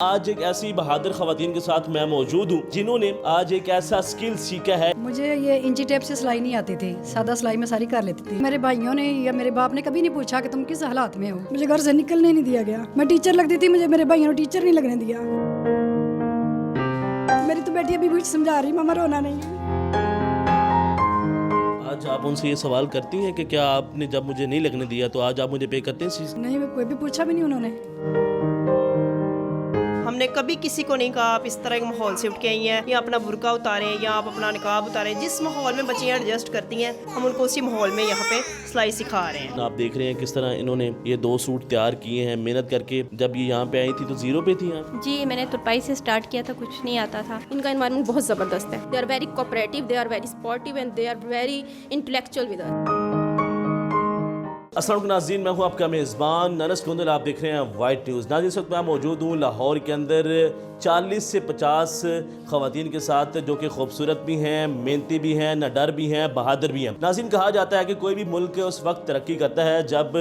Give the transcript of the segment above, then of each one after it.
آج ایک ایسی بہادر خواتین کے ساتھ میں موجود ہوں جنہوں نے آج ایک ایسا سکل سیکھا ہے۔ مجھے یہ انچی ٹیپ سے سلائی نہیں آتی تھی، سادہ سلائی میں ساری کر لیتی تھی۔ میرے بھائیوں نے یا میرے باپ نے کبھی نہیں پوچھا کہ تم کس حالات میں ہو۔ مجھے گھر سے نکلنے نہیں دیا گیا، میں ٹیچر لگتی تھی، مجھے میرے بھائیوں نے ٹیچر نہیں لگنے دیا۔ میری تو بیٹی ابھی بھی سمجھا رہی ماما رونا نہیں ہے۔ آج آپ ان سے یہ سوال کرتی ہیں کہ کیا آپ نے جب مجھے نہیں لگنے دیا تو آج آپ مجھے پے کرتے ہیں اس چیز؟ نہیں، کوئی بھی پوچھا بھی نہیں انہوں نے۔ ہم نے کبھی کسی کو نہیں کہا آپ اس طرح کے ماحول سے اٹھ کے آئی ہیں یا اپنا برقع اتاریں یا آپ اپنا نقاب اتاریں۔ جس ماحول میں بچیاں ایڈجسٹ کرتی ہیں ہم ان کو اسی ماحول میں یہاں پہ سلائی سکھا رہے ہیں۔ آپ دیکھ رہے ہیں کس طرح انہوں نے یہ 2 سوٹ تیار کیے ہیں محنت کر کے۔ جب یہ یہاں پہ آئی تھی تو زیرو پہ تھی آپ؟ جی، میں نے ترپائی سے سٹارٹ کیا تھا، کچھ نہیں آتا تھا۔ ان کا انوائرمنٹ بہت زبردست ہے۔ They are very cooperative, they are very supportive and they are very intellectual with us. السلام علیکم ناظرین، میں ہوں آپ کا میزبان انس گوندل، آپ دیکھ رہے ہیں وائٹ نیوز۔ ناظرین، اس وقت میں موجود ہوں لاہور کے اندر 40 سے 50 خواتین کے ساتھ جو کہ خوبصورت بھی ہیں، محنتی بھی ہیں، نڈر بھی ہیں، بہادر بھی ہیں۔ ناظرین، کہا جاتا ہے کہ کوئی بھی ملک اس وقت ترقی کرتا ہے جب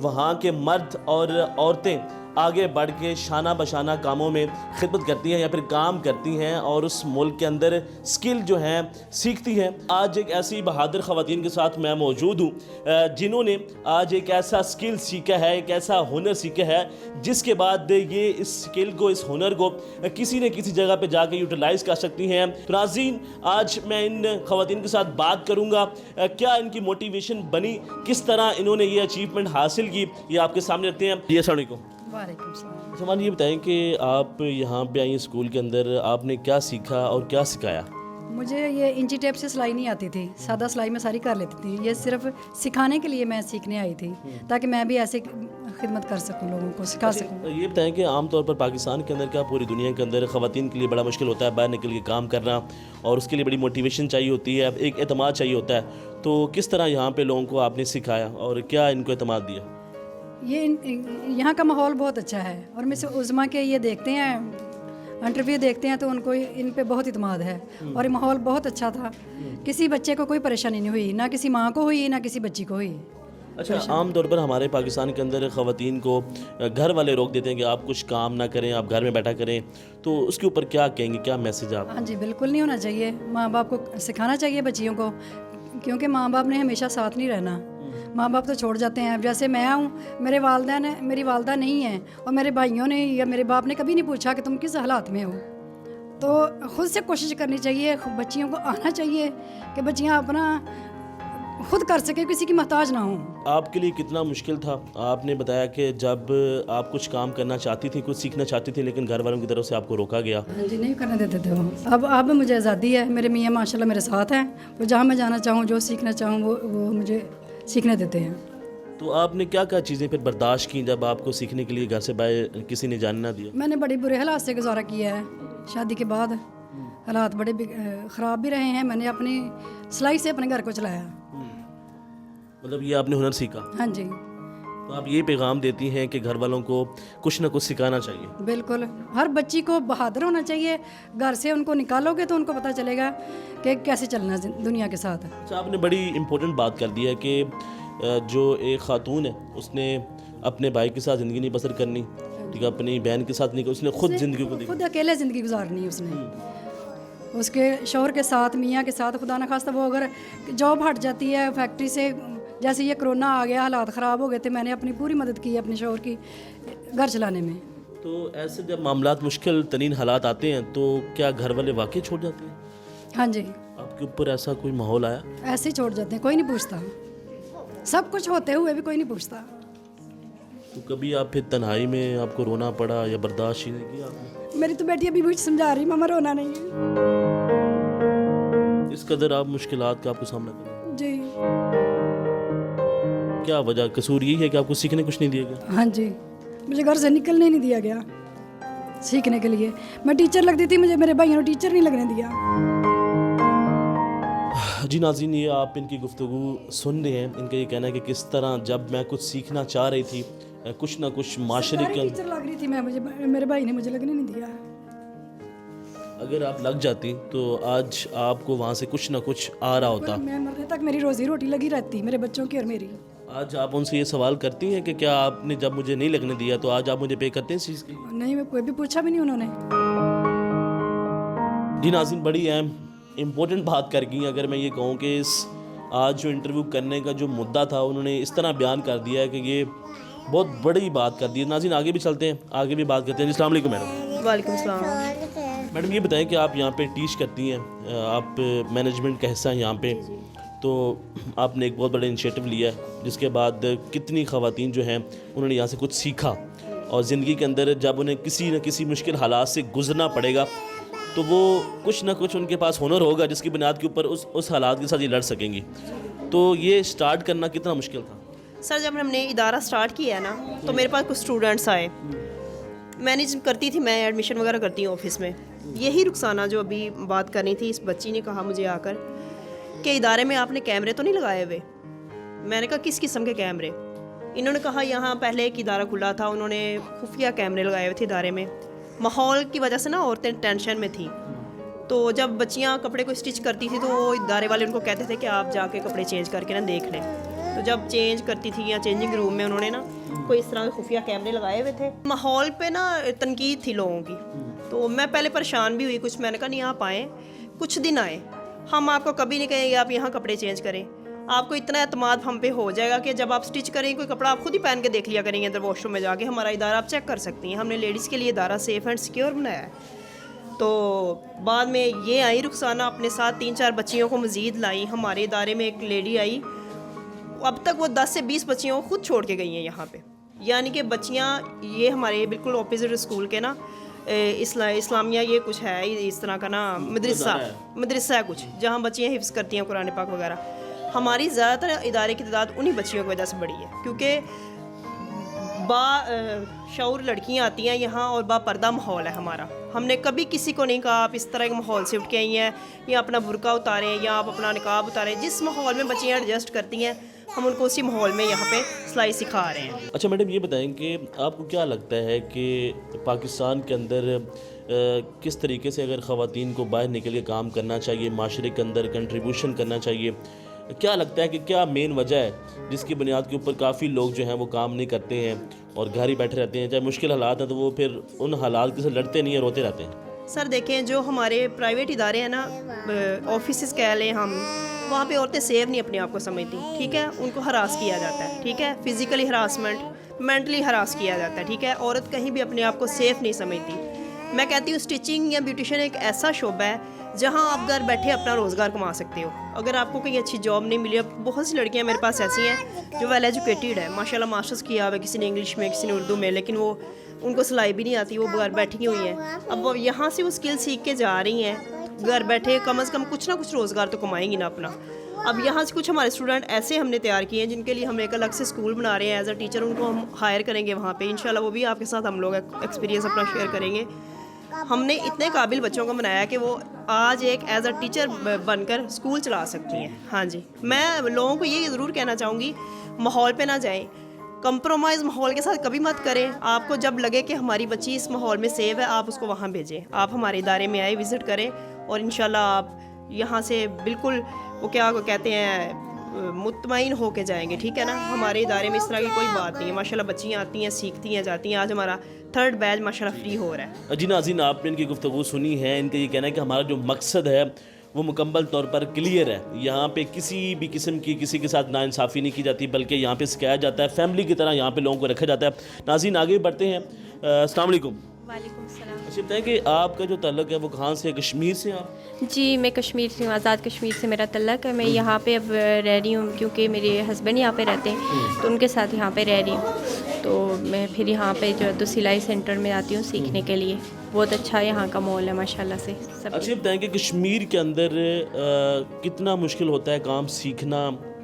وہاں کے مرد اور عورتیں آگے بڑھ کے شانہ بشانہ کاموں میں خدمت کرتی ہیں یا پھر کام کرتی ہیں اور اس ملک کے اندر سکل جو ہیں سیکھتی ہیں۔ آج ایک ایسی بہادر خواتین کے ساتھ میں موجود ہوں جنہوں نے آج ایک ایسا سکل سیکھا ہے، ایک ایسا ہنر سیکھا ہے جس کے بعد یہ اس سکل کو، اس ہنر کو کسی نہ کسی جگہ پہ جا کے یوٹیلائز کر سکتی ہیں۔ ناظرین، آج میں ان خواتین کے ساتھ بات کروں گا کیا ان کی موٹیویشن بنی، کس طرح انہوں نے یہ اچیومنٹ حاصل کی، یہ آپ کے سامنے رکھتے ہیں۔ جی السلام علیکم۔ وعلیکم السلام۔ سامان یہ بتائیں کہ آپ یہاں پہ آئیں اسکول کے اندر، آپ نے کیا سیکھا اور کیا سکھایا؟ مجھے یہ انچی ٹیپ سے سلائی نہیں آتی تھی، سادہ سلائی میں ساری کر لیتی تھی۔ یہ صرف سکھانے کے لیے میں سیکھنے آئی تھی تاکہ میں بھی ایسے خدمت کر سکوں، لوگوں کو سکھا سکوں۔ یہ بتائیں کہ عام طور پر پاکستان کے اندر کیا پوری دنیا کے اندر خواتین کے لیے بڑا مشکل ہوتا ہے باہر نکل کے کام کرنا، اور اس کے لیے بڑی موٹیویشن چاہیے ہوتی ہے، ایک اعتماد چاہیے ہوتا ہے، تو کس طرح یہاں پہ لوگوں کو آپ نے سکھایا اور کیا ان کو اعتماد دیا؟ یہاں کا ماحول بہت اچھا ہے، اور میں سے عظما کے یہ دیکھتے ہیں، انٹرویو دیکھتے ہیں تو ان کو ان پہ بہت اعتماد ہے، اور یہ ماحول بہت اچھا تھا۔ کسی بچے کو کوئی پریشانی نہیں ہوئی، نہ کسی ماں کو ہوئی، نہ کسی بچی کو ہوئی۔ اچھا، عام طور پر ہمارے پاکستان کے اندر خواتین کو گھر والے روک دیتے ہیں کہ آپ کچھ کام نہ کریں، آپ گھر میں بیٹھا کریں، تو اس کے اوپر کیا کہیں گے، کیا میسج آپ؟ ہاں جی، بالکل نہیں ہونا چاہیے۔ ماں باپ کو سکھانا چاہیے بچیوں کو، کیونکہ ماں باپ نے ہمیشہ ساتھ نہیں رہنا، ماں باپ تو چھوڑ جاتے ہیں۔ جیسے میں ہوں، میرے والدین ہیں، میری والدہ نہیں ہیں، اور میرے بھائیوں نے یا میرے باپ نے کبھی نہیں پوچھا کہ تم کس حالات میں ہو۔ تو خود سے کوشش کرنی چاہیے، بچیوں کو آنا چاہیے کہ بچیاں اپنا خود کر سکے، کسی کی محتاج نہ ہوں۔ آپ کے لیے کتنا مشکل تھا؟ آپ نے بتایا کہ جب آپ کچھ کام کرنا چاہتی تھی، کچھ سیکھنا چاہتی تھی، لیکن گھر والوں کی طرف سے آپ کو روکا گیا۔ ہاں جی، نہیں کرنے دیتے تھے وہ۔ اب مجھے آزادی ہے، میرے میاں ماشاءاللہ میرے ساتھ ہیں، وہ جہاں میں جانا چاہوں، جو سیکھنا چاہوں وہ مجھے سیکھنے دیتے ہیں۔ تو آپ نے کیا کیا چیزیں پھر برداشت کی جب آپ کو سیکھنے کے لیے گھر سے باہر کسی نے جانے نہ دیا؟ میں نے بڑے برے حالات سے گزارا کیا ہے، شادی کے بعد حالات بڑے خراب بھی رہے ہیں۔ میں نے اپنی سلائی سے اپنے گھر کو چلایا۔ مطلب یہ آپ نے ہنر سیکھا؟ ہاں جی۔ تو آپ یہ پیغام دیتی ہیں کہ گھر والوں کو کچھ نہ کچھ سکھانا چاہیے؟ بالکل، ہر بچی کو بہادر ہونا چاہیے۔ گھر سے ان کو نکالو گے تو ان کو پتہ چلے گا کہ کیسے چلنا دنیا کے ساتھ۔ اچھا، آپ نے بڑی امپورٹنٹ بات کر دی ہے کہ جو ایک خاتون ہے اس نے اپنے بھائی کے ساتھ زندگی نہیں بسر کرنی، ٹھیک ہے، اپنی بہن کے ساتھ نہیں، اس نے خود زندگی کو خود اکیلے زندگی گزارنی ہے۔ اس نے اس کے شوہر کے ساتھ، میاں کے ساتھ، خدا نخواستہ وہ اگر جاب ہٹ جاتی ہے فیکٹری سے، جیسے یہ کرونا آ گیا، حالات خراب ہو گئے تھے، میں نے اپنی پوری مدد کی اپنے شوہر کی گھر چلانے میں۔ تو ایسے جب معاملات مشکل ترین حالات آتے ہیں تو کیا گھر والے واقعی چھوڑ جاتے ہیں؟ ہاں جی، آپ کے اوپر ایسا کوئی ماحول آیا؟ ایسے ہی چھوڑ جاتے ہیں، کوئی نہیں پوچھتا، سب کچھ ہوتے ہوئے بھی کوئی نہیں پوچھتا۔ تو کبھی آپ پھر تنہائی میں آپ کو رونا پڑا یا برداشت نہیں کیا آپ نے؟ میری تو بیٹی ابھی بھی سمجھا رہی ماما رونا نہیں ہے۔ اس قدر آپ مشکلات کا آپ کو سامنا کرنا؟ جی۔ کیا وجہ، قصور یہی ہے کہ آپ کو سیکھنے کچھ نہیں دیا گیا؟ ہاں جی، مجھے گھر سے نکلنے نہیں دیا گیا سیکھنے کے لیے۔ میں ٹیچر لگتی تھی، مجھے میرے بھائیوں نے ٹیچر نہیں لگنے دیا۔ جی ناظرین، یہ آپ ان کی گفتگو سن رہے ہیں، ان کا یہ کہنا ہے کہ کس طرح جب میں کچھ سیکھنا چاہ رہی تھی، کچھ نہ کچھ معاشرے کے ٹیچر لگ رہی تھی میں، میرے بھائی نے مجھے لگنے نہیں دیا۔ اگر آپ لگ جاتی تو آج آپ کو وہاں سے کچھ نہ کچھ آ رہا ہوتا۔ میں مرنے تک میری روزی روٹی لگی رہتی، میرے بچوں کی اور میری۔ آج آپ ان سے یہ سوال کرتی ہیں کہ کیا آپ نے جب مجھے نہیں لگنے دیا تو آج آپ مجھے پے کرتے ہیں اس چیز کی؟ نہیں، میں کوئی بھی پوچھا بھی نہیں انہوں نے. جی ناظرین، بڑی اہم امپورٹنٹ بات کر گئی. اگر میں یہ کہوں کہ اس آج جو انٹرویو کرنے کا جو مدعا تھا انہوں نے اس طرح بیان کر دیا ہے کہ یہ بہت بڑی بات کر دی ہے. ناظرین آگے بھی چلتے ہیں، آگے بھی بات کرتے ہیں. السلام علیکم میڈم. وعلیکم السلام. میڈم یہ بتائیں کہ آپ یہاں پہ ٹیچ کرتی ہیں، آپ مینجمنٹ کا حصہ ہیں یہاں پہ، تو آپ نے ایک بہت بڑا انیشیٹو لیا ہے جس کے بعد کتنی خواتین جو ہیں انہوں نے یہاں سے کچھ سیکھا، اور زندگی کے اندر جب انہیں کسی نہ کسی مشکل حالات سے گزرنا پڑے گا تو وہ کچھ نہ کچھ ان کے پاس ہنر ہوگا جس کی بنیاد کے اوپر اس حالات کے ساتھ یہ لڑ سکیں گی. تو یہ سٹارٹ کرنا کتنا مشکل تھا؟ سر جب ہم نے ادارہ سٹارٹ کیا ہے نا تو میرے پاس کچھ اسٹوڈنٹس آئے. مینیج کرتی تھی میں، ایڈمیشن وغیرہ کرتی ہوں آفس میں. یہی رخسانہ جو ابھی بات کرنی تھی، اس بچی نے کہا مجھے آ کر کہ ادارے میں آپ نے کیمرے تو نہیں لگائے ہوئے؟ میں نے کہا کس قسم کے کیمرے؟ انہوں نے کہا یہاں پہلے ایک ادارہ کھلا تھا، انہوں نے خفیہ کیمرے لگائے ہوئے تھے ادارے میں. ماحول کی وجہ سے نا عورتیں ٹینشن میں تھیں، تو جب بچیاں کپڑے کو اسٹچ کرتی تھی تو وہ ادارے والے ان کو کہتے تھے کہ آپ جا کے کپڑے چینج کر کے نا دیکھ لیں. تو جب چینج کرتی تھی یا چینجنگ روم میں انہوں نے نا کوئی اس طرح کے خفیہ کیمرے لگائے ہوئے تھے. ماحول پہ نا تنقید تھی لوگوں کی، تو میں پہلے پریشان بھی ہوئی کچھ. میں نے کہا نہیں آپ آئیں، کچھ دن آئیں، ہم آپ کو کبھی نہیں کہیں گے آپ یہاں کپڑے چینج کریں. آپ کو اتنا اعتماد ہم پہ ہو جائے گا کہ جب آپ اسٹچ کریں کوئی کپڑا آپ خود ہی پہن کے دیکھ لیا کریں گے اندر واش روم میں جا کے. ہمارا ادارہ آپ چیک کر سکتی ہیں، ہم نے لیڈیز کے لیے ادارہ سیف اینڈ سیکیور بنایا ہے. تو بعد میں یہ آئی رخسانہ اپنے ساتھ 3-4 بچیوں کو مزید لائی. ہمارے ادارے میں ایک لیڈی آئی، اب تک وہ 10 سے 20 بچیوں کو خود چھوڑ کے گئی ہیں یہاں پہ. یعنی کہ بچیاں یہ ہمارے بالکل اپوزٹ اسکول کے نا اسلامیہ یہ کچھ ہے اس طرح کا نا مدرسہ ہے کچھ، جہاں بچیاں حفظ کرتی ہیں قرآن پاک وغیرہ. ہماری زیادہ تر ادارے کی تعداد انہی بچیوں کی وجہ سے بڑی ہے، کیونکہ شعور لڑکیاں آتی ہیں یہاں اور با پردہ ماحول ہے ہمارا. ہم نے کبھی کسی کو نہیں کہا آپ اس طرح کے ماحول سے اٹھ کے آئی ہیں یا اپنا برقع اتاریں یا آپ اپنا نقاب اتاریں. جس ماحول میں بچیاں ایڈجسٹ کرتی ہیں ہم ان کو اسی ماحول میں یہاں پہ سلائی سکھا رہے ہیں. اچھا میڈم یہ بتائیں کہ آپ کو کیا لگتا ہے کہ پاکستان کے اندر کس طریقے سے اگر خواتین کو باہر نکل کے کام کرنا چاہیے، معاشرے کے اندر کنٹریبیوشن کرنا چاہیے، کیا لگتا ہے کہ کیا مین وجہ ہے جس کی بنیاد کے اوپر کافی لوگ جو ہیں وہ کام نہیں کرتے ہیں اور گھر ہی بیٹھے رہتے ہیں؟ چاہے مشکل حالات ہیں تو وہ پھر ان حالات کے ساتھ لڑتے نہیں ہیں، روتے رہتے ہیں. سر دیکھیں جو ہمارے پرائیویٹ ادارے ہیں نا، آفیسز کہہ لیں ہم، وہاں پہ عورتیں سیف نہیں اپنے آپ کو سمجھتی. ٹھیک ہے، ان کو ہراس کیا جاتا ہے، ٹھیک ہے، فزیکلی ہراسمنٹ، مینٹلی ہراس کیا جاتا ہے. ٹھیک ہے، عورت کہیں بھی اپنے آپ کو سیف نہیں سمجھتی. میں کہتی ہوں اسٹیچنگ یا بیوٹیشن ایک ایسا شعبہ ہے جہاں آپ گھر بیٹھے اپنا روزگار کما سکتے ہو. اگر آپ کو کوئی اچھی جاب نہیں ملی، اب بہت سی لڑکیاں میرے پاس ایسی ہیں جو ویل ایجوکیٹڈ ہے، ماشاء اللہ ماسٹرز کیا ہوا ہے، کسی نے انگلش میں کسی نے اردو میں، لیکن وہ ان کو سلائی بھی نہیں آتی، وہ گھر بیٹھی ہوئی ہیں. اب وہ یہاں سے وہ اسکل سیکھ کے جا رہی ہیں، گھر بیٹھے کم از کم کچھ نہ کچھ روزگار تو کمائیں گی نا اپنا. اب یہاں سے کچھ ہمارے اسٹوڈنٹ ایسے ہم نے تیار کیے ہیں جن کے لیے ہم ایک الگ سے اسکول بنا رہے ہیں ایز اے ٹیچر. ان کو ہم ہائر کریں گے وہاں پہ انشاءاللہ، وہ بھی آپ کے ساتھ ہم لوگ ایکسپیرینس اپنا شیئر کریں گے. ہم نے اتنے قابل بچوں کو بنایا کہ وہ آج ایک ایز اے ٹیچر بن کر اسکول چلا سکتی ہیں. ہاں جی، میں لوگوں کو یہ ضرور کہنا چاہوں گی ماحول پہ نہ جائیں، کمپرومائز ماحول کے ساتھ کبھی مت کریں. آپ کو جب لگے کہ ہماری بچی اس ماحول میں سیف ہے آپ اس کو وہاں بھیجیں. آپ ہمارے ادارے میں آئے، وزٹ کریں اور انشاءاللہ آپ یہاں سے بالکل وہ کیا کہتے ہیں مطمئن ہو کے جائیں گے. ٹھیک ہے نا، ہمارے ادارے میں اس طرح کی کوئی بات نہیں ہے. ماشاءاللہ بچیاں آتی ہیں، سیکھتی ہیں، جاتی ہیں. آج ہمارا 3rd بیچ ماشاءاللہ فری ہو رہا ہے. جی ناظرین، آپ نے ان کی گفتگو سنی ہے. ان کا یہ کہنا ہے کہ ہمارا جو مقصد ہے وہ مکمل طور پر کلیئر ہے. یہاں پہ کسی بھی قسم کی کسی کے ساتھ ناانصافی نہیں کی جاتی، بلکہ یہاں پہ سکھایا جاتا ہے، فیملی کی طرح یہاں پہ لوگوں کو رکھا جاتا ہے. ناظرین آگے بڑھتے ہیں. السلام علیکم. وعلیکم السلام. اچھا بتائیں کہ آپ کا جو تعلق ہے وہ کہاں سے ہے؟ کشمیر سے آپ؟ جی میں کشمیر سے ہوں، آزاد کشمیر سے میرا تعلق ہے. میں یہاں پہ اب رہ رہی ہوں کیونکہ میرے ہسبینڈ یہاں پہ رہتے ہیں تو ان کے ساتھ یہاں پہ رہ رہی ہوں. تو میں پھر یہاں پہ جو تو سلائی سینٹر میں آتی ہوں سیکھنے کے لیے. بہت اچھا یہاں کا ماحول ہے ماشاءاللہ سے سب. اچھا بتائیں کہ کشمیر کے اندر کتنا مشکل ہوتا ہے کام سیکھنا،